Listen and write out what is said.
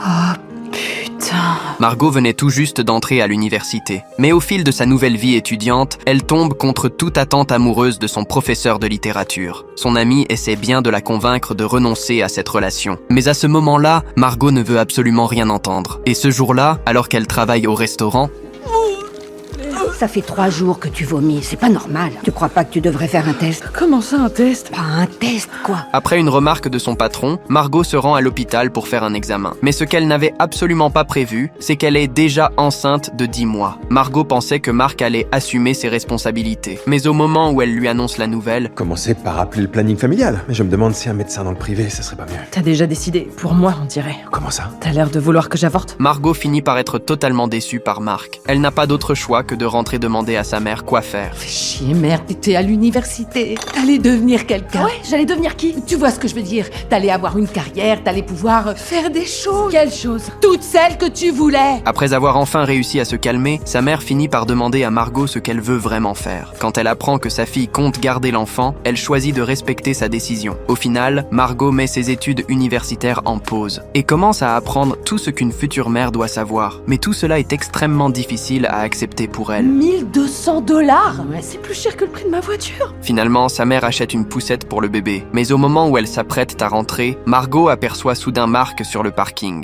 Oh putain. Margot venait tout juste d'entrer à l'université. Mais au fil de sa nouvelle vie étudiante, elle tombe contre toute attente amoureuse de son professeur de littérature. Son ami essaie bien de la convaincre de renoncer à cette relation. Mais à ce moment-là, Margot ne veut absolument rien entendre. Et ce jour-là, alors qu'elle travaille au restaurant, Ça fait 3 jours que tu vomis, c'est pas normal. Tu crois pas que tu devrais faire un test? Comment ça, un test? Pas un test, quoi. après une remarque de son patron, Margot se rend à l'hôpital pour faire un examen. Mais ce qu'elle n'avait absolument pas prévu, c'est qu'elle est déjà enceinte de 10 mois. Margot pensait que Marc allait assumer ses responsabilités. Mais au moment où elle lui annonce la nouvelle, Commencez par appeler le planning familial. Mais je me demande si un médecin dans le privé, ça serait pas mieux. T'as déjà décidé. Pour moi, on dirait. Comment ça? T'as l'air de vouloir que j'avorte. Margot finit par être totalement déçue par Marc. Elle n'a pas d'autre choix que de rentrer demander à sa mère quoi faire. Fais chier, merde, t'étais à l'université. T'allais devenir quelqu'un. Ouais, j'allais devenir qui? Tu vois ce que je veux dire? T'allais avoir une carrière, t'allais pouvoir faire des choses. Quelles choses? Toutes celles que tu voulais. Après avoir enfin réussi à se calmer, sa mère finit par demander à Margot ce qu'elle veut vraiment faire. Quand elle apprend que sa fille compte garder l'enfant, elle choisit de respecter sa décision. Au final, Margot met ses études universitaires en pause et commence à apprendre tout ce qu'une future mère doit savoir. Mais tout cela est extrêmement difficile à accepter pour elle. 1200 $. C'est plus cher que le prix de ma voiture. Finalement, sa mère achète une poussette pour le bébé. Mais au moment où elle s'apprête à rentrer, Margot aperçoit soudain Marc sur le parking.